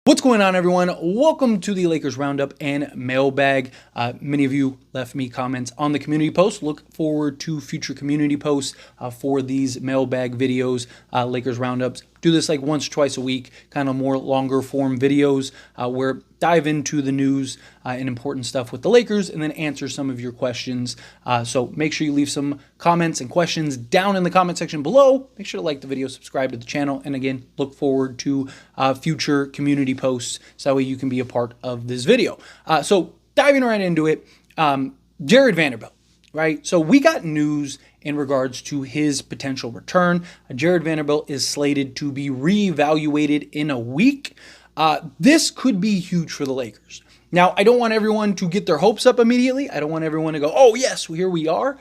What's going on, everyone? Welcome to the Lakers Roundup and mailbag. Many of you left me comments on the community post. Look forward to future community posts for these mailbag videos, Lakers Roundups. Do this like once, twice a week, kind of more longer form videos where dive into the news and important stuff with the Lakers and then answer some of your questions. So make sure you leave some comments and questions down in the comment section below. Make sure to like the video, subscribe to the channel, and again, look forward to future community posts so that way you can be a part of this video. So diving right into it, Jarred Vanderbilt, right? So we got news in regards to his potential return. Jarred Vanderbilt is slated to be reevaluated in a week. This could be huge for the Lakers. Now, I don't want everyone to get their hopes up immediately. I don't want everyone to go, oh, yes, here we are.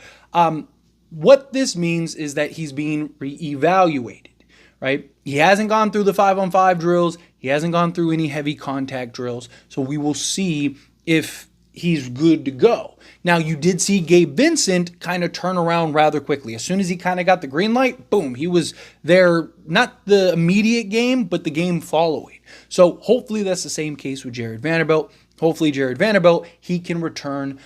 What this means is that he's being reevaluated, right? He hasn't gone through the 5-on-5 drills. He hasn't gone through any heavy contact drills. So we will see if he's good to go. Now, you did see Gabe Vincent kind of turn around rather quickly. As soon as he kind of got the green light, boom, he was there, not the immediate game, but the game following. So hopefully that's the same case with Jarred Vanderbilt. Hopefully Jarred Vanderbilt, he can return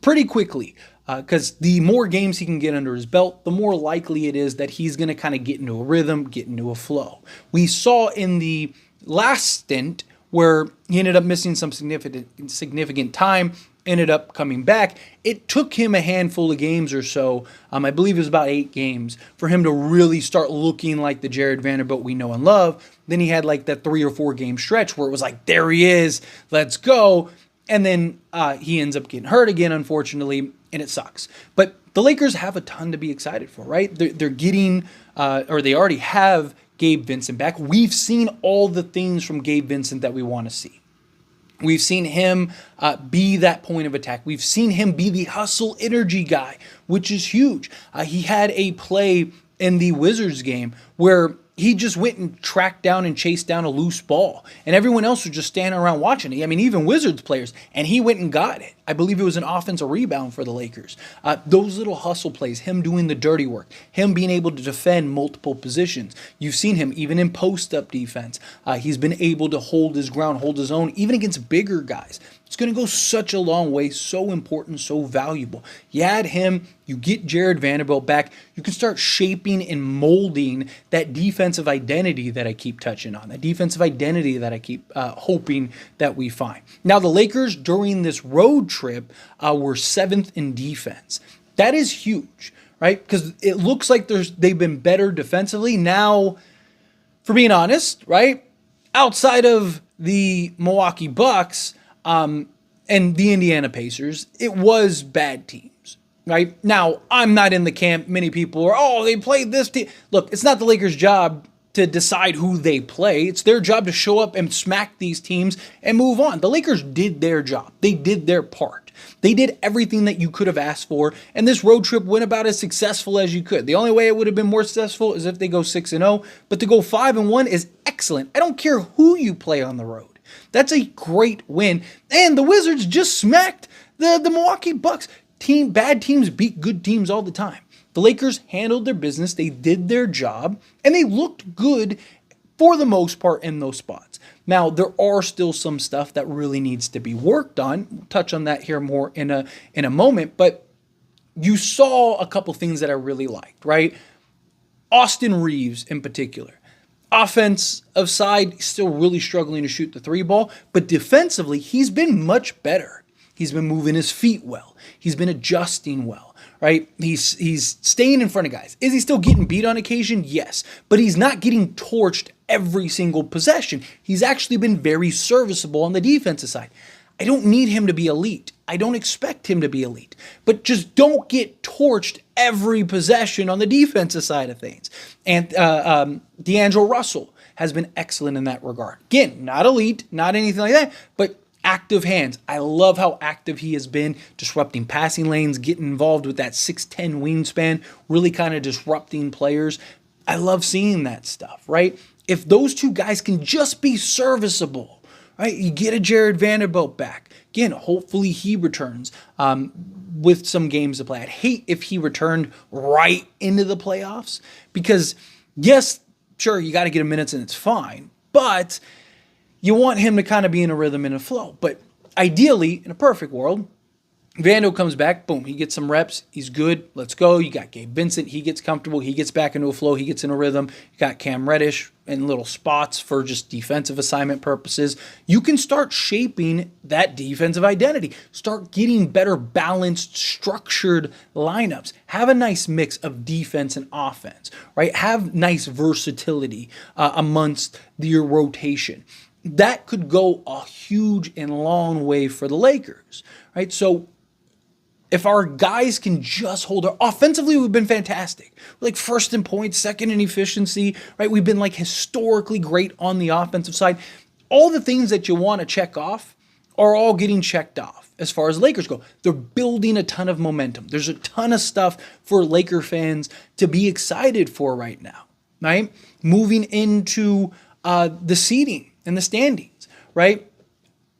pretty quickly because the more games he can get under his belt, the more likely it is that he's going to kind of get into a rhythm, get into a flow. We saw in the last stint where he ended up missing some significant time, ended up coming back. It took him a handful of games or so, I believe it was about 8 games, for him to really start looking like the Jarred Vanderbilt we know and love. Then he had like that 3 or 4 game stretch where it was like, there he is, let's go. And then he ends up getting hurt again, unfortunately, and it sucks. But the Lakers have a ton to be excited for, right? They're getting, or they already have Gabe Vincent back. We've seen all the things from Gabe Vincent that we want to see. We've seen him be that point of attack. We've seen him be the hustle energy guy, which is huge. He had a play in the Wizards game where he just went and tracked down and chased down a loose ball, and everyone else was just standing around watching it. I mean, even Wizards players, and he went and got it. I believe it was an offensive rebound for the Lakers. Those little hustle plays, him doing the dirty work, him being able to defend multiple positions. You've seen him even in post-up defense. He's been able to hold his ground, hold his own, even against bigger guys. It's going to go such a long way, so important, so valuable. You add him, you get Jarred Vanderbilt back, you can start shaping and molding that defensive identity that I keep touching on, that defensive identity that I keep hoping that we find. Now, the Lakers during this road trip were 7th in defense. That is huge, right? Because it looks like they've been better defensively. Now, for being honest, right, outside of the Milwaukee Bucks, and the Indiana Pacers, it was bad teams, right? Now, I'm not in the camp. Many people are, oh, they played this team. Look, it's not the Lakers' job to decide who they play. It's their job to show up and smack these teams and move on. The Lakers did their job. They did their part. They did everything that you could have asked for, and this road trip went about as successful as you could. The only way it would have been more successful is if they go 6-0, but to go 5-1 is excellent. I don't care who you play on the road. That's a great win. And the Wizards just smacked the Milwaukee Bucks. Bad teams beat good teams all the time. The Lakers handled their business. They did their job, and they looked good for the most part in those spots. Now, there are still some stuff that really needs to be worked on. We'll touch on that here more in a moment, but you saw a couple things that I really liked, right? Austin Reeves in particular. Offensive side, still really struggling to shoot the 3 ball, but defensively, he's been much better. He's been moving his feet well. He's been adjusting well, right? He's staying in front of guys. Is he still getting beat on occasion? Yes, but he's not getting torched every single possession. He's actually been very serviceable on the defensive side. I don't need him to be elite. I don't expect him to be elite, but just don't get torched every possession on the defensive side of things. And D'Angelo Russell has been excellent in that regard. Again, not elite, not anything like that, but active hands. I love how active he has been, disrupting passing lanes, getting involved with that 6'10 wingspan, really kind of disrupting players. I love seeing that stuff, right? If those two guys can just be serviceable, right? You get a Jarred Vanderbilt back. Again, hopefully he returns with some games to play. I'd hate if he returned right into the playoffs because, yes, sure, you got to get him minutes and it's fine, but you want him to kind of be in a rhythm and a flow. But ideally, in a perfect world, Vando comes back, boom, he gets some reps, he's good, let's go. You got Gabe Vincent, he gets comfortable, he gets back into a flow, he gets in a rhythm. You got Cam Reddish in little spots for just defensive assignment purposes. You can start shaping that defensive identity. Start getting better balanced, structured lineups. Have a nice mix of defense and offense, right? Have nice versatility amongst your rotation. That could go a huge and long way for the Lakers, right? So if our guys can just hold our offensively, we've been fantastic. We're like first in points, second in efficiency, right? We've been like historically great on the offensive side. All the things that you want to check off are all getting checked off as far as Lakers go. They're building a ton of momentum. There's a ton of stuff for Laker fans to be excited for right now, right? Moving into the seeding and the standings, right?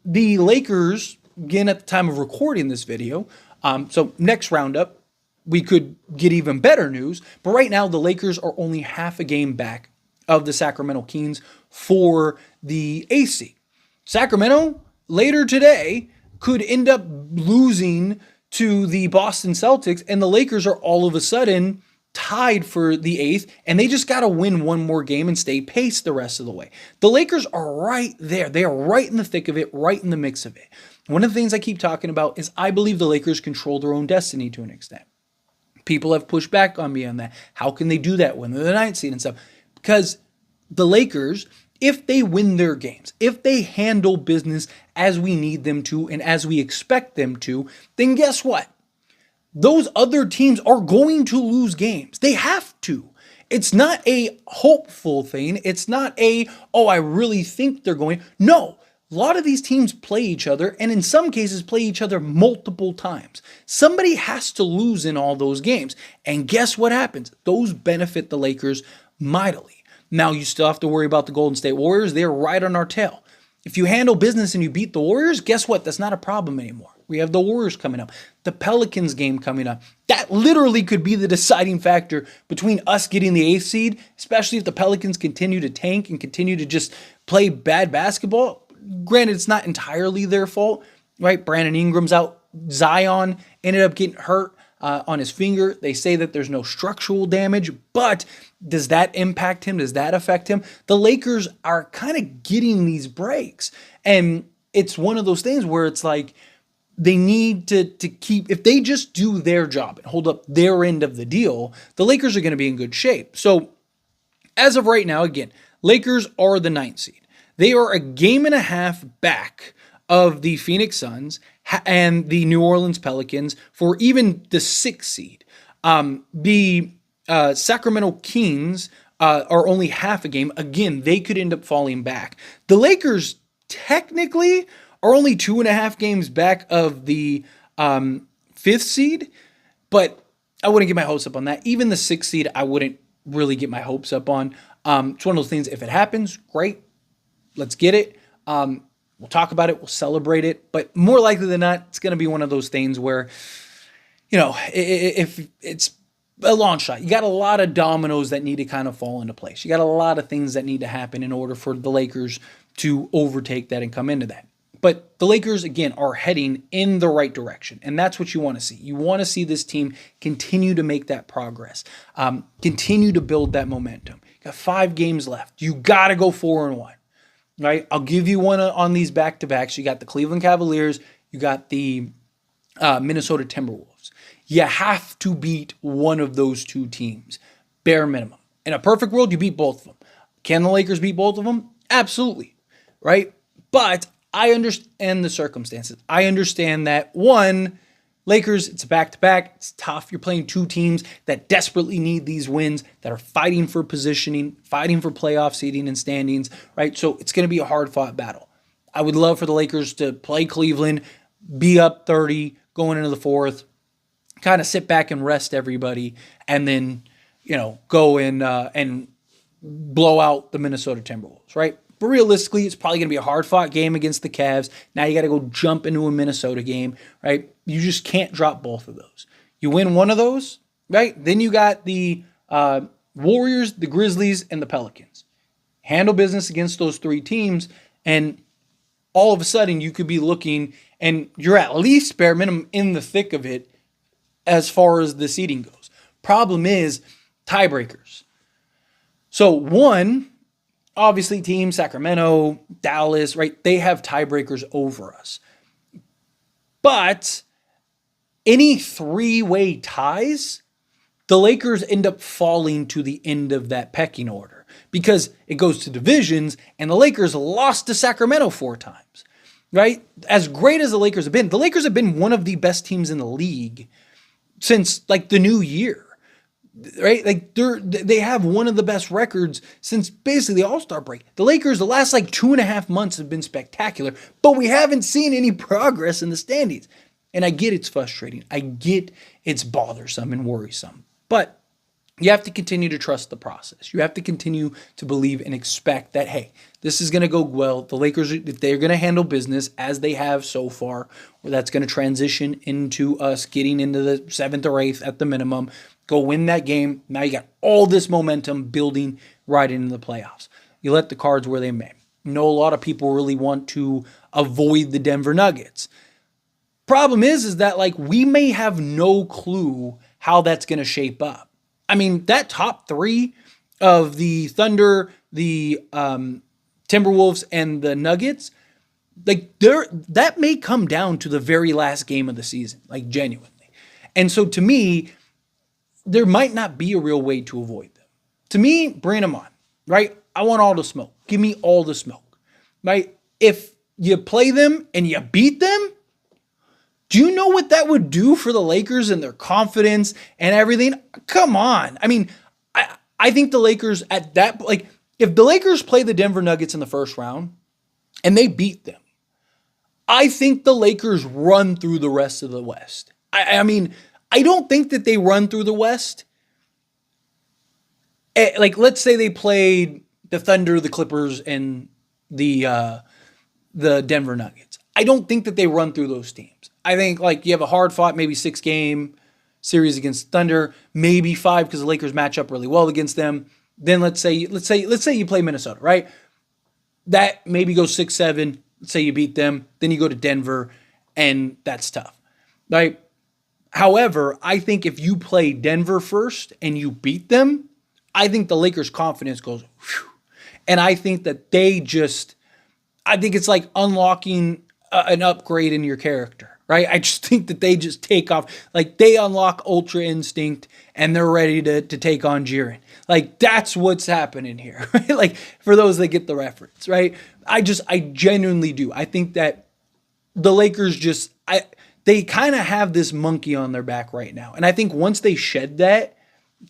The Lakers, again, at the time of recording this video, so next roundup, we could get even better news. But right now, the Lakers are only half a game back of the Sacramento Kings for the AC. Sacramento, later today, could end up losing to the Boston Celtics, and the Lakers are all of a sudden tied for the 8th, and they just got to win one more game and stay paced the rest of the way. The Lakers are right there. They are right in the thick of it, right in the mix of it. One of the things I keep talking about is I believe the Lakers control their own destiny to an extent. People have pushed back on me on that. How can they do that when they're the 9th seed and stuff? Because the Lakers, if they win their games, if they handle business as we need them to and as we expect them to, then guess what? Those other teams are going to lose games. They have to. It's not a hopeful thing. It's not I really think they're going. No. A lot of these teams play each other, and in some cases play each other multiple times. Somebody has to lose in all those games. And guess what happens? Those benefit the Lakers mightily. Now, you still have to worry about the Golden State Warriors. They're right on our tail. If you handle business and you beat the Warriors, guess what? That's not a problem anymore. We have the Warriors coming up. The Pelicans game coming up. That literally could be the deciding factor between us getting the 8th seed, especially if the Pelicans continue to tank and continue to just play bad basketball. Granted, it's not entirely their fault, right? Brandon Ingram's out. Zion ended up getting hurt on his finger. They say that there's no structural damage, but does that impact him? Does that affect him? The Lakers are kind of getting these breaks. And it's one of those things where it's like they need to keep, if they just do their job and hold up their end of the deal, the Lakers are going to be in good shape. So as of right now, again, Lakers are the 9th seed. They are a game and a half back of the Phoenix Suns and the New Orleans Pelicans for even the 6th seed. The Sacramento Kings are only half a game. Again, they could end up falling back. The Lakers technically are only 2.5 games back of the 5th seed, but I wouldn't get my hopes up on that. Even the 6th seed, I wouldn't really get my hopes up on. It's one of those things, if it happens, great. Let's get it. We'll talk about it. We'll celebrate it. But more likely than not, it's going to be one of those things where, if it's a long shot, you got a lot of dominoes that need to kind of fall into place. You got a lot of things that need to happen in order for the Lakers to overtake that and come into that. But the Lakers, again, are heading in the right direction. And that's what you want to see. You want to see this team continue to make that progress, continue to build that momentum. You got 5 games left. You got to go 4-1. Right, I'll give you one on these back-to-backs. You got the Cleveland Cavaliers. You got the Minnesota Timberwolves. You have to beat one of those two teams, bare minimum. In a perfect world, you beat both of them. Can the Lakers beat both of them? Absolutely, right? But I understand the circumstances. I understand that, one, Lakers, it's a back-to-back. It's tough. You're playing two teams that desperately need these wins, that are fighting for positioning, fighting for playoff seeding and standings, right? So it's going to be a hard-fought battle. I would love for the Lakers to play Cleveland, be up 30, going into the 4th, kind of sit back and rest everybody, and then, go in and blow out the Minnesota Timberwolves, right? But realistically, it's probably going to be a hard-fought game against the Cavs. Now you got to go jump into a Minnesota game, right? You just can't drop both of those. You win one of those, right? Then you got the Warriors, the Grizzlies, and the Pelicans. Handle business against those 3 teams, And all of a sudden you could be looking and you're at least bare minimum in the thick of it as far as the seeding goes. Problem is tiebreakers. So one, obviously team Sacramento, Dallas, right? They have tiebreakers over us. But any three-way ties, the Lakers end up falling to the end of that pecking order because it goes to divisions, and the Lakers lost to Sacramento 4 times, right? As great as the Lakers have been one of the best teams in the league since like the new year, right? Like they have one of the best records since basically the All-Star break. The Lakers, the last like 2.5 months have been spectacular, but we haven't seen any progress in the standings. And I get it's frustrating. I get it's bothersome and worrisome. But you have to continue to trust the process. You have to continue to believe and expect that, hey, this is going to go well. The Lakers, if they're going to handle business as they have so far, or that's going to transition into us getting into the 7th or 8th at the minimum, go win that game. Now you got all this momentum building right into the playoffs. You let the cards where they may. I know a lot of people really want to avoid the Denver Nuggets. Problem is that like we may have no clue how that's going to shape up. I mean, that top 3 of the Thunder, the Timberwolves, and the Nuggets, like that may come down to the very last game of the season, like genuinely. And so to me, there might not be a real way to avoid them. To me, bring them on, right? I want all the smoke. Give me all the smoke, right? If you play them and you beat them, do you know what that would do for the Lakers and their confidence and everything? Come on. I mean, I think the Lakers at that, like, if the Lakers play the Denver Nuggets in the first round and they beat them, I think the Lakers run through the rest of the West. I mean, I don't think that they run through the West. Like, let's say they played the Thunder, the Clippers, and the Denver Nuggets. I don't think that they run through those teams. I think like you have a hard fought, maybe 6-game series against Thunder, maybe 5 because the Lakers match up really well against them. Then let's say you play Minnesota, right? That maybe goes 6-7. Let's say you beat them, then you go to Denver, and that's tough, right? However, I think if you play Denver first and you beat them, I think the Lakers' confidence goes, whew. And I think that I think it's like unlocking an upgrade in your character, right? I just think that they just take off. Like they unlock Ultra Instinct and they're ready to take on Jiren. Like that's what's happening here, right? Like for those that get the reference, right? I genuinely do. I think that the Lakers they kind of have this monkey on their back right now. And I think once they shed that,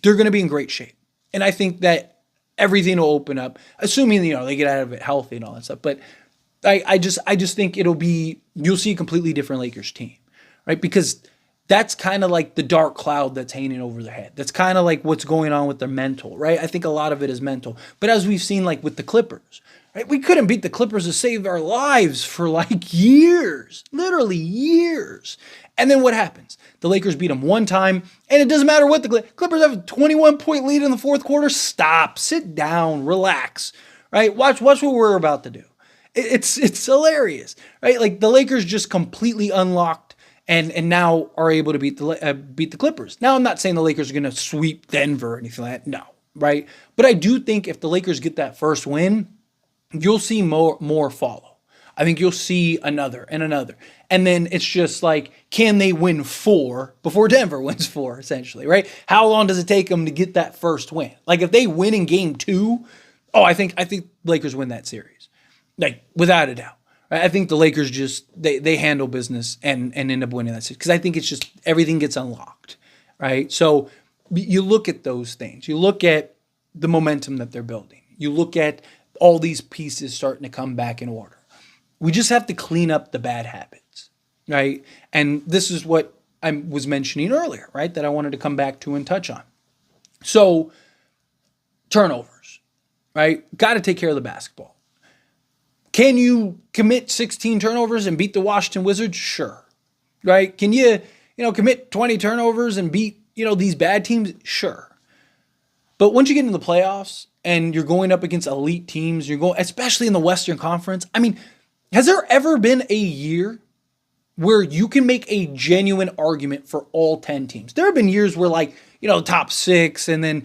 they're going to be in great shape. And I think that everything will open up, assuming, they get out of it healthy and all that stuff. But I just think you'll see a completely different Lakers team, right? Because that's kind of like the dark cloud that's hanging over their head. That's kind of like what's going on with their mental, right? I think a lot of it is mental. But as we've seen, like with the Clippers, right? We couldn't beat the Clippers to save our lives for like years, literally years. And then what happens? The Lakers beat them one time, and it doesn't matter what the Clippers have a 21-point lead in the fourth quarter. Stop, sit down, relax, right? Watch what we're about to do. It's hilarious, right? Like the Lakers just completely unlocked and now are able to beat the Clippers. Now I'm not saying the Lakers are going to sweep Denver or anything like that. No, right? But I do think if the Lakers get that first win, you'll see more follow. I think you'll see another and another. And then it's just like, can they win 4 before Denver wins 4, essentially, right? How long does it take them to get that first win? Like if they win in game 2, I think Lakers win that series. Like, without a doubt. Right? I think the Lakers just, they handle business and end up winning that series. Because I think it's just, everything gets unlocked, right? So, you look at those things. You look at the momentum that they're building. You look at all these pieces starting to come back in order. We just have to clean up the bad habits, right? And this is what I was mentioning earlier, right? That I wanted to come back to and touch on. So, turnovers, right? Got to take care of the basketball. Can you commit 16 turnovers and beat the Washington Wizards? Sure. Right? Can you, commit 20 turnovers and beat, these bad teams? Sure. But once you get into the playoffs and you're going up against elite teams, especially in the Western Conference. I mean, has there ever been a year where you can make a genuine argument for all 10 teams? There have been years where, like, top 6, and then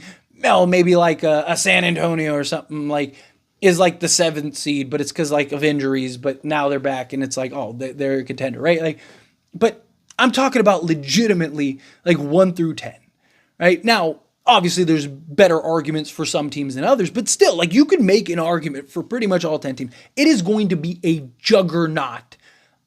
maybe like a San Antonio or something like is like the 7th seed, but it's because like of injuries, but now they're back and it's like, oh, they're a contender, right? Like, but I'm talking about legitimately like 1 through 10, right? Now, obviously there's better arguments for some teams than others, but still, like, you can make an argument for pretty much all 10 teams. It is going to be a juggernaut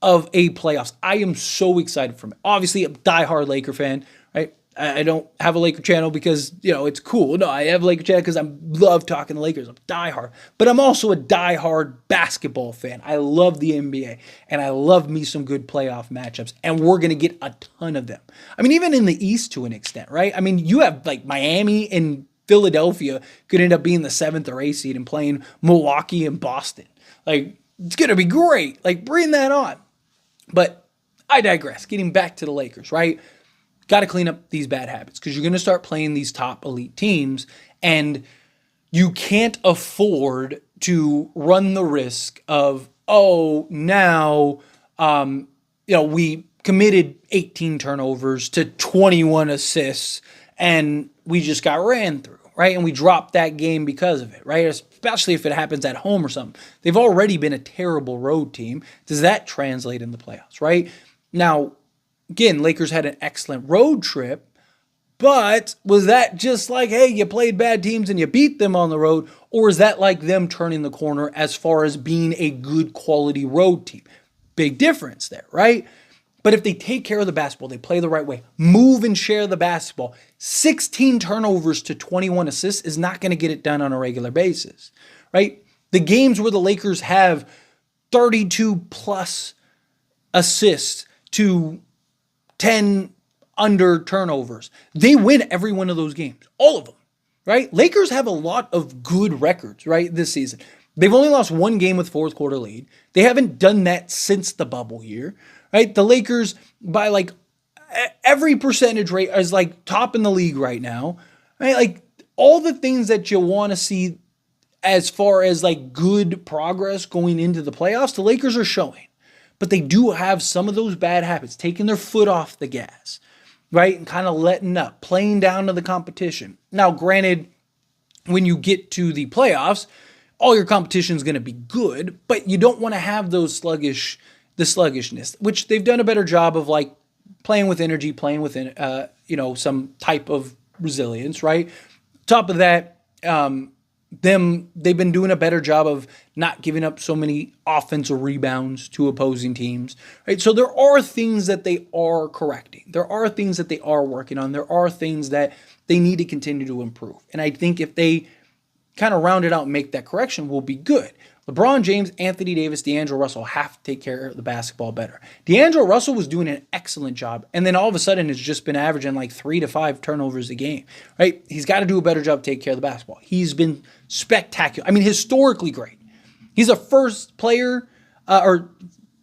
of a playoffs. I am so excited for it. Obviously, a diehard Laker fan, right? I don't have a Laker channel because, it's cool. No, I have a Laker channel because I love talking to Lakers. I'm diehard. But I'm also a diehard basketball fan. I love the NBA, and I love me some good playoff matchups, and we're going to get a ton of them. I mean, even in the East to an extent, right? I mean, you have like Miami and Philadelphia could end up being the 7th or 8th seed and playing Milwaukee and Boston. Like, it's going to be great. Like, bring that on. But I digress. Getting back to the Lakers, right? Got to clean up these bad habits because you're going to start playing these top elite teams, and you can't afford to run the risk of, now, we committed 18 turnovers to 21 assists and we just got ran through, right? And we dropped that game because of it, right? Especially if it happens at home or something. They've already been a terrible road team. Does that translate in the playoffs, right? Now, again, Lakers had an excellent road trip, but was that just like, hey, you played bad teams and you beat them on the road? Or is that like them turning the corner as far as being a good quality road team? Big difference there, right? But if they take care of the basketball, they play the right way, move and share the basketball, 16 turnovers to 21 assists is not going to get it done on a regular basis, right? The games where the Lakers have 32 plus assists to 10 under turnovers, they win every one of those games, all of them, right? Lakers have a lot of good records, right, this season. They've only lost one game with fourth quarter lead. They haven't done that since the bubble year, right? The Lakers, by like every percentage rate, is like top in the league right now, right? Like all the things that you want to see as far as like good progress going into the playoffs, the Lakers are showing. But they do have some of those bad habits, taking their foot off the gas, right? And kind of letting up, playing down to the competition. Now, granted, when you get to the playoffs, all your competition is going to be good, but you don't want to have the sluggishness, which they've done a better job of, like playing with energy, playing with, some type of resilience, right? Top of that, they've been doing a better job of not giving up so many offensive rebounds to opposing teams, right? So there are things that they are correcting. There are things that they are working on. There are things that they need to continue to improve. And I think if they kind of round it out and make that correction, will be good. LeBron James, Anthony Davis, D'Angelo Russell have to take care of the basketball better. D'Angelo Russell was doing an excellent job, and then all of a sudden has just been averaging like 3 to 5 turnovers a game, right? He's got to do a better job taking care of the basketball. He's been spectacular. I mean, historically great. He's a first player, or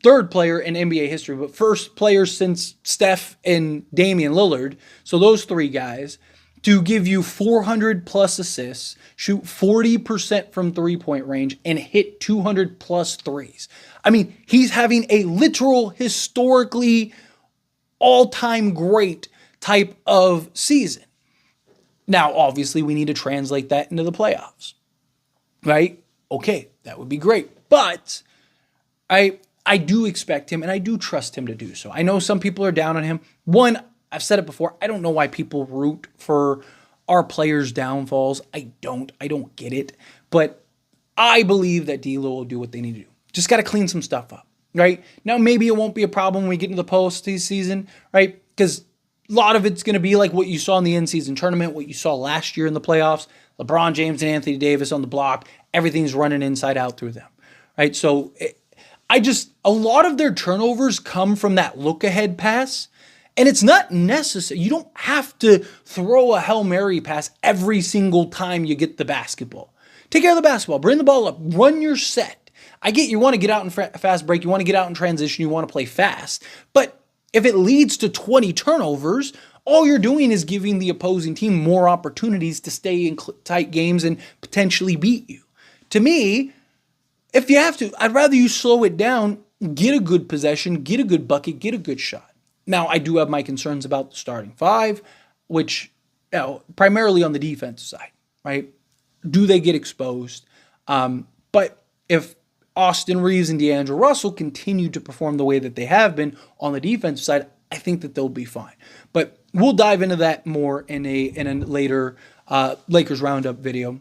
third player in NBA history, but first player since Steph and Damian Lillard, so those three guys, to give you 400 plus assists, shoot 40% from three-point range, and hit 200 plus threes. I mean, he's having a literal, historically, all-time great type of season. Now, obviously, we need to translate that into the playoffs, right? Okay, that would be great. But I do expect him, and I do trust him to do so. I know some people are down on him. One, I've said it before, I don't know why people root for our players' downfalls. I don't get it. But I believe that D'Lo will do what they need to do. Just got to clean some stuff up, right? Now, maybe it won't be a problem when we get into the postseason, right? Because a lot of it's going to be like what you saw in the in-season tournament, what you saw last year in the playoffs. LeBron James and Anthony Davis on the block. Everything's running inside out through them, right? So a lot of their turnovers come from that look-ahead pass. And it's not necessary. You don't have to throw a Hail Mary pass every single time you get the basketball. Take care of the basketball. Bring the ball up. Run your set. I get you want to get out in fast break. You want to get out in transition. You want to play fast. But if it leads to 20 turnovers, all you're doing is giving the opposing team more opportunities to stay in tight games and potentially beat you. To me, if you have to, I'd rather you slow it down, get a good possession, get a good bucket, get a good shot. Now, I do have my concerns about the starting five, which, primarily on the defensive side, right? Do they get exposed? But if Austin Reeves and D'Angelo Russell continue to perform the way that they have been on the defensive side, I think that they'll be fine. But we'll dive into that more in a later Lakers Roundup video.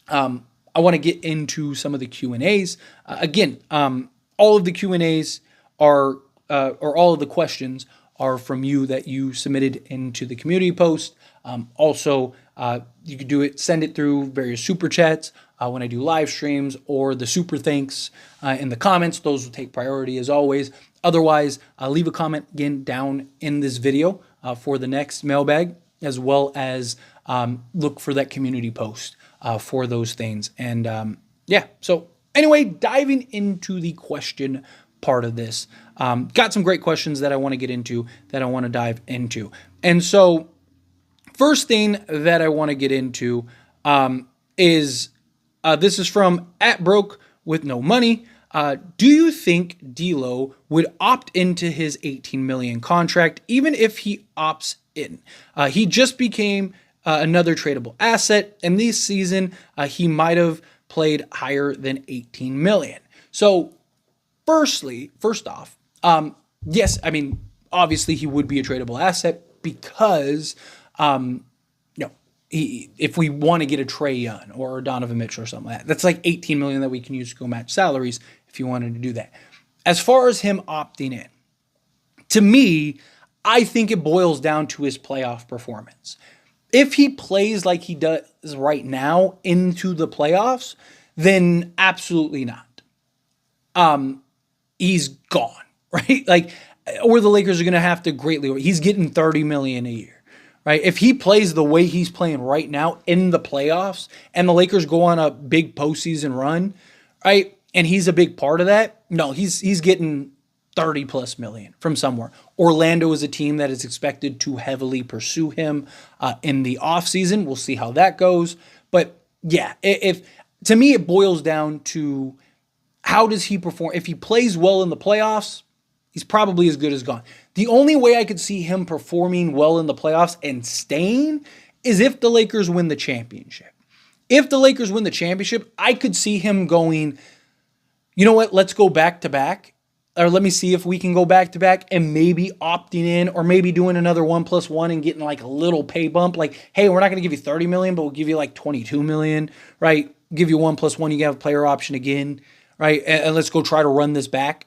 I want to get into some of the Q&As. Again, all of the Q&As are, or all of the questions are from you that you submitted into the community post. Also, you could send it through various super chats when I do live streams, or the super thanks in the comments. Those will take priority as always. Otherwise, leave a comment again down in this video for the next mailbag, as well as look for that community post for those things. And so anyway, diving into the question part of this, got some great questions that I want to get into, that I want to dive into. And so first thing that I want to get into is this is from @BrokeWithNoMoney. Do you think D'Lo would opt into his $18 million contract even if he opts in? He just became another tradable asset, and this season he might have played higher than $18 million. So first off, yes, I mean, obviously he would be a tradable asset because if we want to get a Trae Young or a Donovan Mitchell or something like that, that's like $18 million that we can use to go match salaries if you wanted to do that. As far as him opting in, to me, I think it boils down to his playoff performance. If he plays like he does right now into the playoffs, then absolutely not. He's gone, right? Like, or the Lakers are going to have to greatly, he's getting $30 million a year. Right? If he plays the way he's playing right now in the playoffs, and the Lakers go on a big postseason run, right, and he's a big part of that, no, he's getting 30 plus million from somewhere. Orlando is a team that is expected to heavily pursue him in the offseason. We'll see how that goes. But yeah, if to me it boils down to how does he perform. If he plays well in the playoffs, he's probably as good as gone. The only way I could see him performing well in the playoffs and staying is if the Lakers win the championship. If the Lakers win the championship, I could see him going, you know what, let's go back to back. Or let me see if we can go back to back, and maybe opting in, or maybe doing another 1+1 and getting like a little pay bump. Like, hey, we're not going to give you 30 million, but we'll give you like 22 million, right? Give you 1+1, you have a player option again, right? And let's go try to run this back.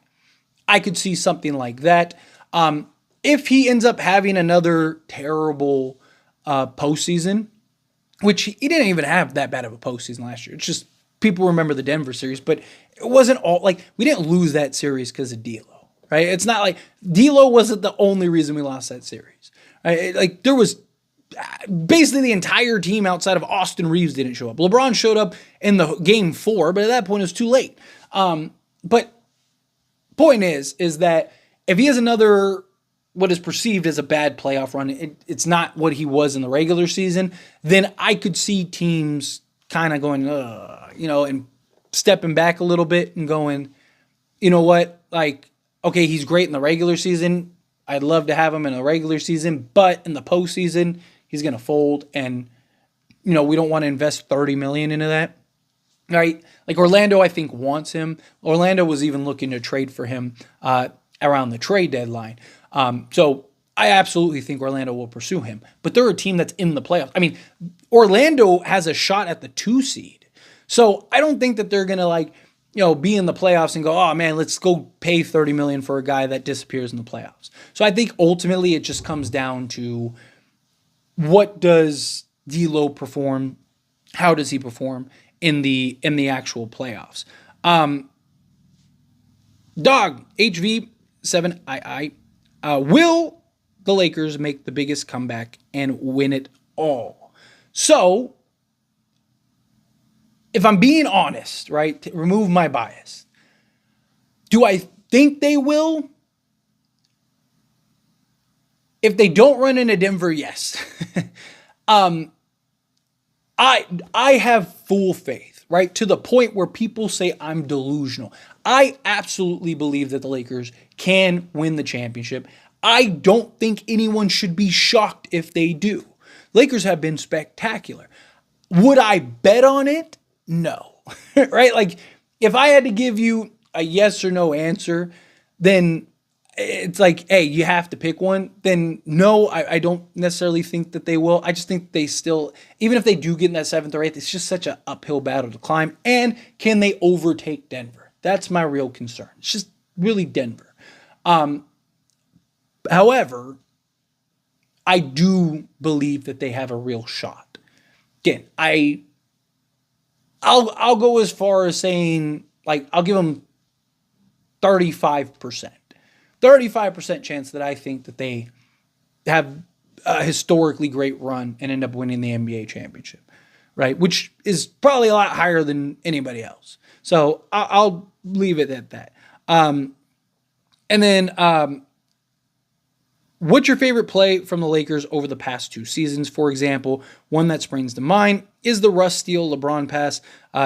I could see something like that. If he ends up having another terrible postseason, which he didn't even have that bad of a postseason last year. It's just people remember the Denver series, but it wasn't all like we didn't lose that series because of D'Lo, right? It's not like D'Lo wasn't the only reason we lost that series. Right? Like there was basically the entire team outside of Austin Reeves didn't show up. LeBron showed up in the game 4, but at that point it was too late. But point is that if he has another what is perceived as a bad playoff run, it's not what he was in the regular season, then I could see teams kind of going, and stepping back a little bit and going, you know what, like, okay, he's great in the regular season. I'd love to have him in the regular season, but in the postseason, he's going to fold, and, we don't want to invest $30 million into that. Right? Like Orlando, I think, wants him. Orlando was even looking to trade for him around the trade deadline. So I absolutely think Orlando will pursue him. But they're a team that's in the playoffs. I mean, Orlando has a shot at the 2 seed. So I don't think that they're going to be in the playoffs and go, oh man, let's go pay $30 million for a guy that disappears in the playoffs. So I think ultimately it just comes down to what does D'Lo perform? How does he perform in the actual playoffs? Dog HV7II, will the Lakers make the biggest comeback and win it all? So, if I'm being honest, right, to remove my bias, do I think they will? If they don't run into Denver, yes. I have full faith, right? To the point where people say I'm delusional. I absolutely believe that the Lakers can win the championship. I don't think anyone should be shocked if they do. Lakers have been spectacular. Would I bet on it? No. Right? Like, if I had to give you a yes or no answer, then it's like, hey, you have to pick one. Then no, I don't necessarily think that they will. I just think they still, even if they do get in that 7th or 8th, it's just such an uphill battle to climb. And can they overtake Denver? That's my real concern. It's just really Denver. However, I do believe that they have a real shot. Again, I'll go as far as saying, like, I'll give them 35%. 35% chance that I think that they have a historically great run and end up winning the NBA championship, right? Which is probably a lot higher than anybody else. So I'll leave it at that. And then what's your favorite play from the Lakers over the past 2 seasons? For example, one that springs to mind is the Russ Steele LeBron pass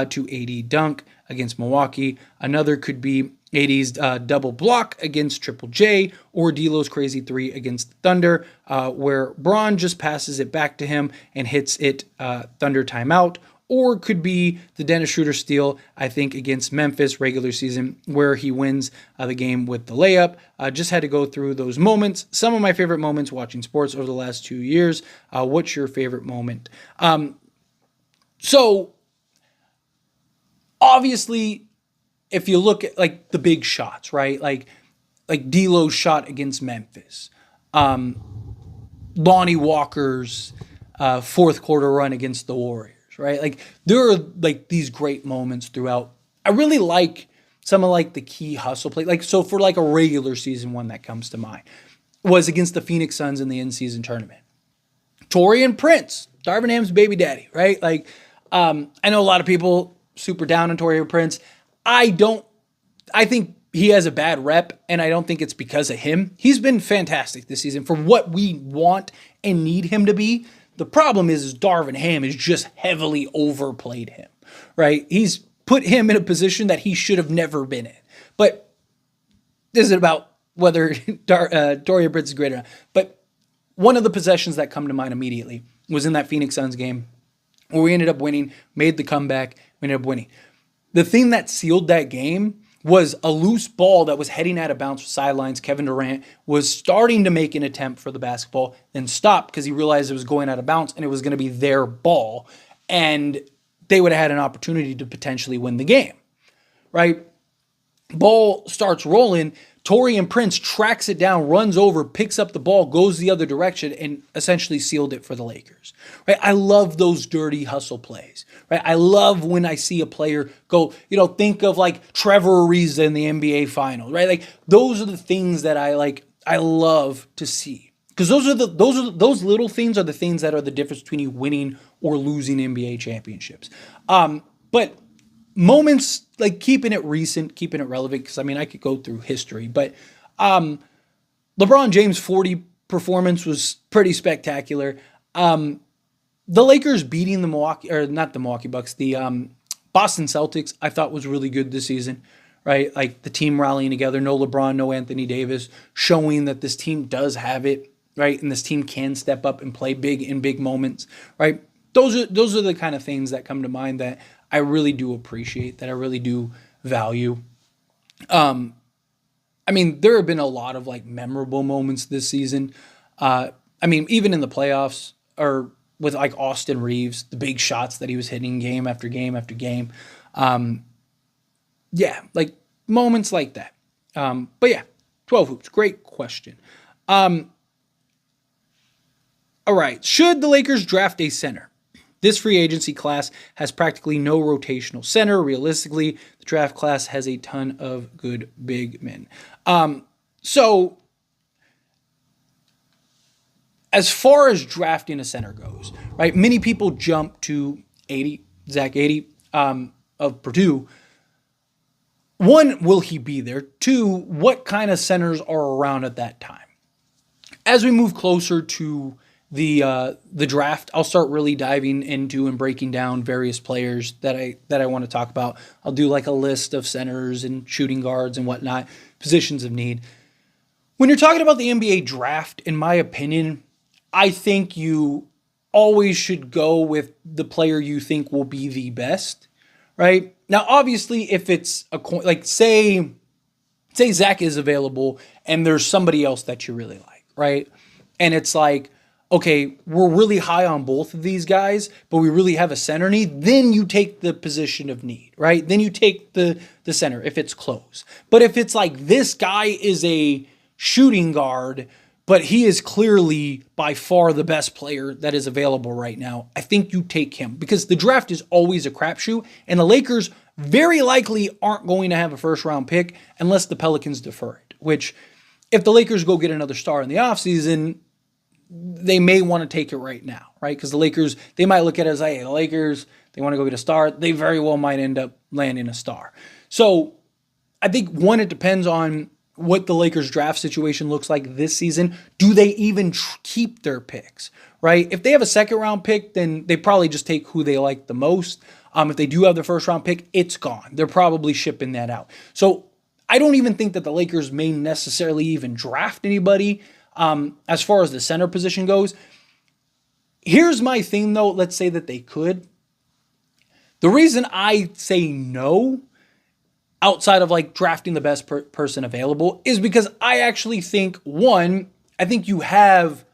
to AD dunk against Milwaukee. Another could be AD's double block against Triple J, or D'Lo's crazy 3 against the Thunder, where Braun just passes it back to him and hits it Thunder timeout. Or could be the Dennis Schroeder steal, I think, against Memphis regular season, where he wins the game with the layup. Just had to go through those moments. Some of my favorite moments watching sports over the last 2 years. What's your favorite moment? So, obviously, if you look at like the big shots, right? Like D'Lo's shot against Memphis, Lonnie Walker's 4th quarter run against the Warriors, right? Like, there are like these great moments throughout. I really like some of like the key hustle play. Like, so for like a regular season one that comes to mind was against the Phoenix Suns in the in-season tournament. Taurean Prince, Darvin Ham's baby daddy, right? Like, I know a lot of people super down on Taurean Prince. I think he has a bad rep, and I don't think it's because of him. He's been fantastic this season for what we want and need him to be. The problem is Darvin Ham has just heavily overplayed him, right? He's put him in a position that he should have never been in. But this is about whether Taurean Prince is great or not. But one of the possessions that come to mind immediately was in that Phoenix Suns game where we ended up winning, made the comeback, we ended up winning. The thing that sealed that game was a loose ball that was heading out of bounds for sidelines. Kevin Durant was starting to make an attempt for the basketball, then stopped because he realized it was going out of bounds and it was going to be their ball. And they would have had an opportunity to potentially win the game, right? Ball starts rolling. Taurean Prince tracks it down, runs over, picks up the ball, goes the other direction, and essentially sealed it for the Lakers. Right? I love those dirty hustle plays. Right? I love when I see a player go, think of like Trevor Ariza in the NBA Finals. Right? Like, those are the things that I love to see. Because those little things are the things that are the difference between you winning or losing NBA championships. But moments, like keeping it recent, keeping it relevant, because I could go through history, but LeBron James' 40 performance was pretty spectacular. The Lakers beating the Boston Celtics, I thought was really good this season, right? Like the team rallying together, no LeBron, no Anthony Davis, showing that this team does have it, right? And this team can step up and play big in big moments, right? Those are the kind of things that come to mind that I really do appreciate, that I really do value. There have been a lot of like memorable moments this season. Even in the playoffs, or with like Austin Reeves, the big shots that he was hitting game after game after game. Like moments like that. 12 hoops, great question. All right, should the Lakers draft a center? This free agency class has practically no rotational center. Realistically, the draft class has a ton of good big men. So as far as drafting a center goes, right, many people jump to Zach 80 of Purdue. One, will he be there? Two, what kind of centers are around at that time? as we move closer to the draft, I'll start really diving into and breaking down various players that I want to talk about. I'll do like a list of centers and shooting guards and whatnot, positions of need. When you're talking about the NBA draft, in my opinion, I think you always should go with the player you think will be the best, right? Now, obviously, if it's a coin, like say Zach is available and there's somebody else that you really like, right? And it's like, okay, we're really high on both of these guys, but we really have a center need, then you take the position of need, right? Then you take the center if it's close. But if it's like this guy is a shooting guard, but he is clearly by far the best player that is available right now, I think you take him because the draft is always a crapshoot, and the Lakers very likely aren't going to have a first-round pick unless the Pelicans defer it, which if the Lakers go get another star in the offseason, they may want to take it right now, right? Because the Lakers, they might look at it as, hey, the Lakers, they want to go get a star. They very well might end up landing a star. So I think, one, it depends on what the Lakers draft situation looks like this season. Do they even keep their picks, right? If they have a second round pick, then they probably just take who they like the most. If they do have the first round pick, it's gone. They're probably shipping that out. So I don't even think that the Lakers may necessarily even draft anybody as far as the center position goes. Here's my thing though. Let's say that they could. The reason I say no, outside of like drafting the best person available, is because I actually think, one, I think you have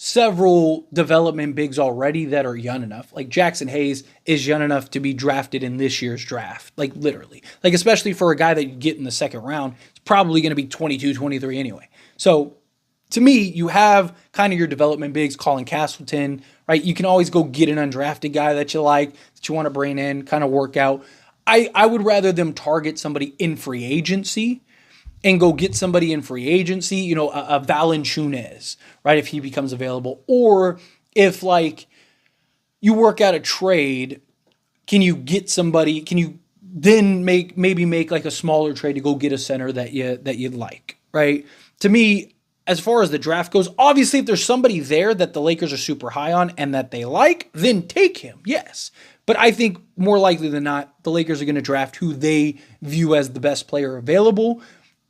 several development bigs already that are young enough. Like Jackson Hayes is young enough to be drafted in this year's draft, like literally. Like especially for a guy that you get in the second round, it's probably going to be 22, 23 anyway. So to me, you have kind of your development bigs, Colin Castleton, right? You can always go get an undrafted guy that you like, that you want to bring in, kind of work out. I would rather them target somebody in free agency and go get somebody in free agency, you know, a Valanciunas, right, if he becomes available. Or if, like, you work out a trade, can you get somebody, can you then maybe make like a smaller trade to go get a center that you'd like, right? To me, as far as the draft goes, obviously if there's somebody there that the Lakers are super high on and that they like, then take him, yes. But I think more likely than not, the Lakers are going to draft who they view as the best player available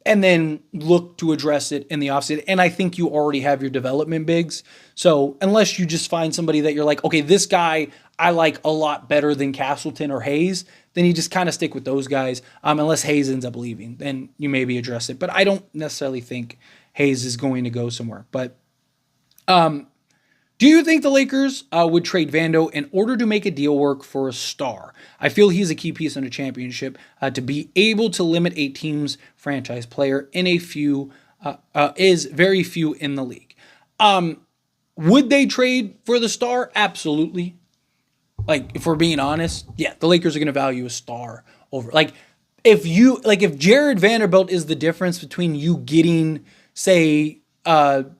and then look to address it in the offseason. And I think you already have your development bigs. So unless you just find somebody that you're like, okay, this guy I like a lot better than Castleton or Hayes, then you just kind of stick with those guys. Unless Hayes ends up leaving, then you maybe address it. But I don't necessarily think Hayes is going to go somewhere. But do you think the Lakers would trade Vando in order to make a deal work for a star? I feel he's a key piece in a championship to be able to limit a team's franchise player in a few is very few in the league. Would they trade for the star? Absolutely. Like, if we're being honest, yeah, the Lakers are going to value a star over. If Jarred Vanderbilt is the difference between you getting, say, I'm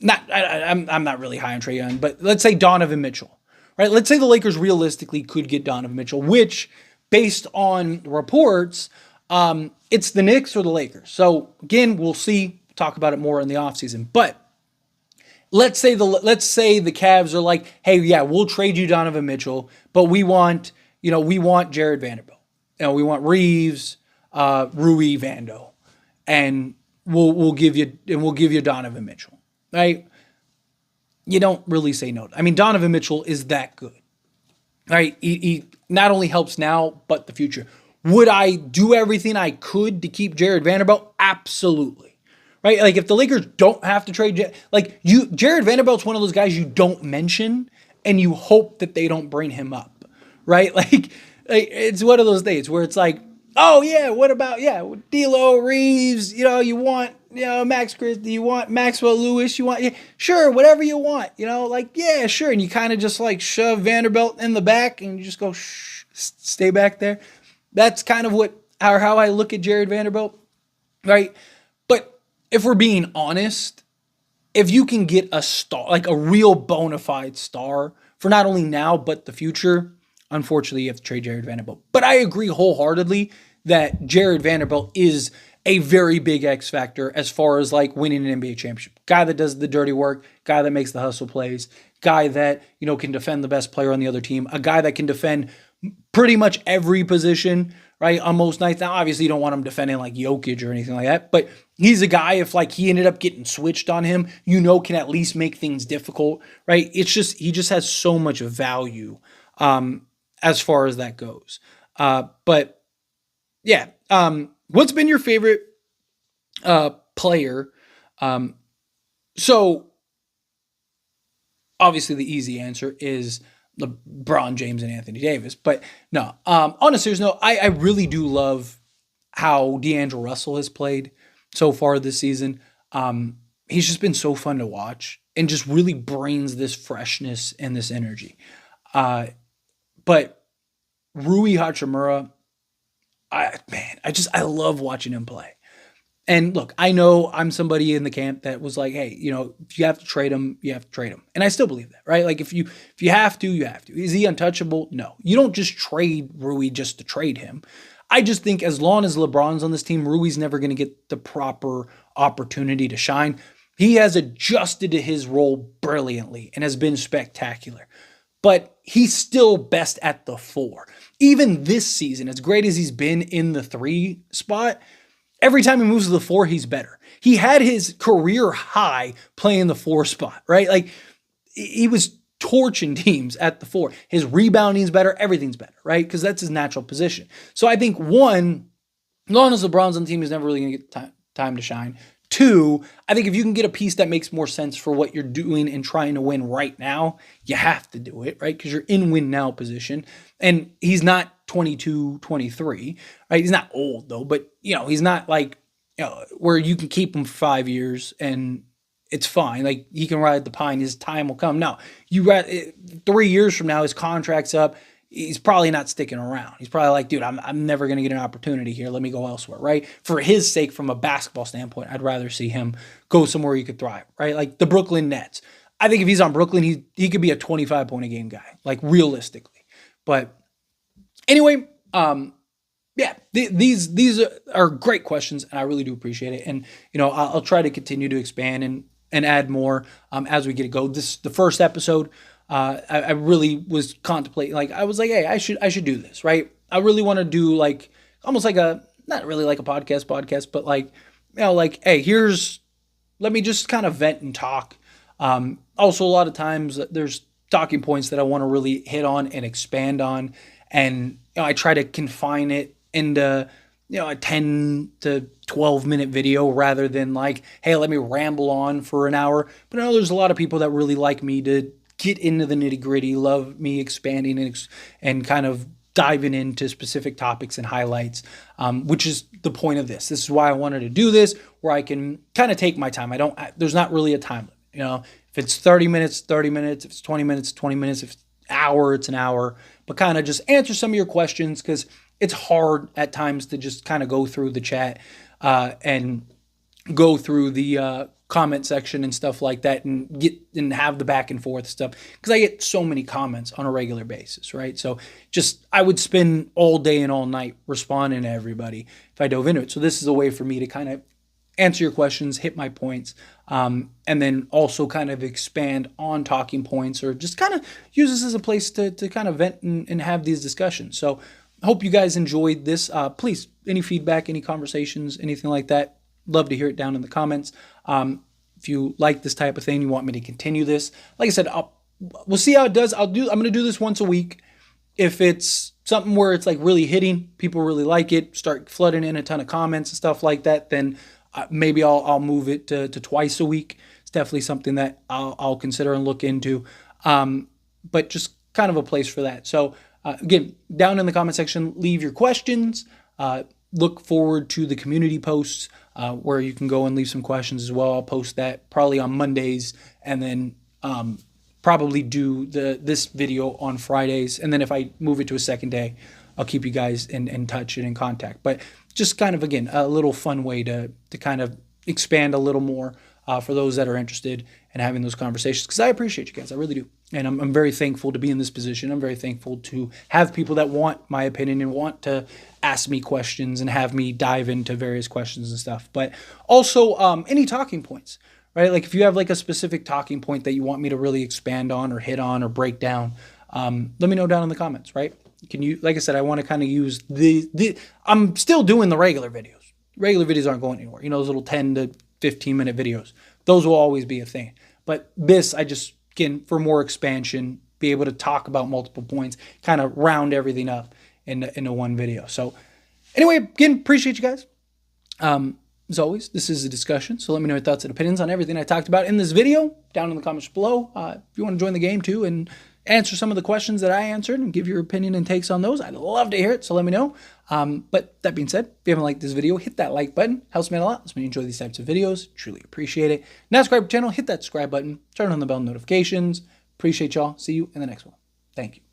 not really high on Trae Young, but let's say Donovan Mitchell, right? Let's say the Lakers realistically could get Donovan Mitchell, which, based on reports, it's the Knicks or the Lakers. So again, we'll see. Talk about it more in the offseason. But let's say the Cavs are like, hey, yeah, we'll trade you Donovan Mitchell, but we want Jarred Vanderbilt. We want Reeves, Rui, Vando, and we'll give you Donovan Mitchell. Right? You don't really say no. I mean, Donovan Mitchell is that good. Right? He not only helps now, but the future. Would I do everything I could to keep Jarred Vanderbilt? Absolutely. Right? Like, if the Lakers don't have to trade, Jarred Vanderbilt's one of those guys you don't mention, and you hope that they don't bring him up. Right? Like it's one of those days where it's like, oh yeah, what about D'Lo, Reeves? You want Max Christie, you want Maxwell Lewis, you want sure whatever you want. Sure, and you kind of just like shove Vanderbilt in the back and you just go stay back there. That's kind of how I look at Jarred Vanderbilt, right? But if we're being honest, if you can get a star, like a real bona fide star for not only now but the future, unfortunately you have to trade Jarred Vanderbilt. But I agree wholeheartedly that Jarred Vanderbilt is a very big X factor as far as like winning an NBA championship. Guy that does the dirty work, guy that makes the hustle plays, guy that, can defend the best player on the other team, a guy that can defend pretty much every position, right? On most nights. Now, obviously, you don't want him defending like Jokic or anything like that, but he's a guy, if like he ended up getting switched on him, can at least make things difficult, right? He just has so much value as far as that goes. But yeah, what's been your favorite player? So obviously the easy answer is LeBron James and Anthony Davis. But no, on a serious note, I really do love how D'Angelo Russell has played so far this season. He's just been so fun to watch and just really brings this freshness and this energy. But Rui Hachimura, I love watching him play. And look, I know I'm somebody in the camp that was like, hey, if you have to trade him, you have to trade him. And I still believe that, right? Like if you have to, you have to. Is he untouchable? No. You don't just trade Rui just to trade him. I just think as long as LeBron's on this team, Rui's never going to get the proper opportunity to shine. He has adjusted to his role brilliantly and has been spectacular. But he's still best at the 4. Even this season, as great as he's been in the 3 spot, every time he moves to the 4, he's better. He had his career high playing the 4 spot, right? Like he was torching teams at the 4. His rebounding's better. Everything's better, right? Because that's his natural position. So I think 1, as long as LeBron's on the team, he's never really going to get time to shine. 2, I think if you can get a piece that makes more sense for what you're doing and trying to win right now, you have to do it, right? Because you're in win now position. And he's not 22, 23, right? He's not old though, but he's not like, where you can keep him for 5 years and it's fine. Like he can ride the pine, his time will come. No, 3 years from now, his contract's up. He's probably not sticking around. He's probably like, dude, I'm never going to get an opportunity here. Let me go elsewhere, right? For his sake, from a basketball standpoint, I'd rather see him go somewhere he could thrive, right? Like the Brooklyn Nets. I think if he's on Brooklyn, he could be a 25-point-a-game guy, like realistically. But anyway, these are great questions, and I really do appreciate it. And I'll try to continue to expand and add more as we get to go. This is the first episode. I really was contemplating, like I was like, hey, I should do this, right? I really want to do like almost like not really like a podcast, but like like, hey, let me just kind of vent and talk. Also, a lot of times there's talking points that I want to really hit on and expand on, and I try to confine it into a 10 to 12 minute video rather than like, hey, let me ramble on for an hour. But I know there's a lot of people that really like me to get into the nitty gritty, love me expanding and kind of diving into specific topics and highlights, which is the point of this. This is why I wanted to do this, where I can kind of take my time. There's not really a time limit. If it's 30 minutes, 30 minutes. If it's 20 minutes, 20 minutes. If it's an hour, it's an hour. But kind of just answer some of your questions, because it's hard at times to just kind of go through the chat and go through the comment section and stuff like that and have the back and forth stuff, because I get so many comments on a regular basis, right? So I would spend all day and all night responding to everybody if I dove into it. So this is a way for me to kind of answer your questions, hit my points, and then also kind of expand on talking points, or just kind of use this as a place to kind of vent and have these discussions. So I hope you guys enjoyed this. Please, any feedback, any conversations, anything like that, love to hear it down in the comments. If you like this type of thing, you want me to continue this, like I said, we'll see how it does. I'm going to do this once a week. If it's something where it's like really hitting, people really like it, start flooding in a ton of comments and stuff like that, then maybe I'll move it to twice a week. It's definitely something that I'll consider and look into. But just kind of a place for that. So again, down in the comment section, leave your questions. Look forward to the community posts where you can go and leave some questions as well. I'll post that probably on Mondays, and then probably do this video on Fridays. And then if I move it to a second day, I'll keep you guys in touch and in contact. But just kind of, again, a little fun way to kind of expand a little more for those that are interested in having those conversations, because I appreciate you guys. I really do. And I'm very thankful to be in this position. I'm very thankful to have people that want my opinion and want to ask me questions and have me dive into various questions and stuff. But also any talking points, right? Like if you have like a specific talking point that you want me to really expand on or hit on or break down, let me know down in the comments, right? Can you, like I said, I want to kind of use I'm still doing the regular videos. Regular videos aren't going anywhere. You know, those little 10 to 15 minute videos. Those will always be a thing. But this, I just, again, for more expansion, be able to talk about multiple points, kind of round everything up into one video. So anyway, again, appreciate you guys. As always, this is a discussion, so let me know your thoughts and opinions on everything I talked about in this video down in the comments below. If you want to join the game too and answer some of the questions that I answered and give your opinion and takes on those, I'd love to hear it, so let me know. But that being said, if you haven't liked this video, hit that like button. Helps me out a lot. Helps me enjoy these types of videos. Truly appreciate it. Now subscribe to the channel, hit that subscribe button, turn on the bell notifications. Appreciate y'all. See you in the next one. Thank you.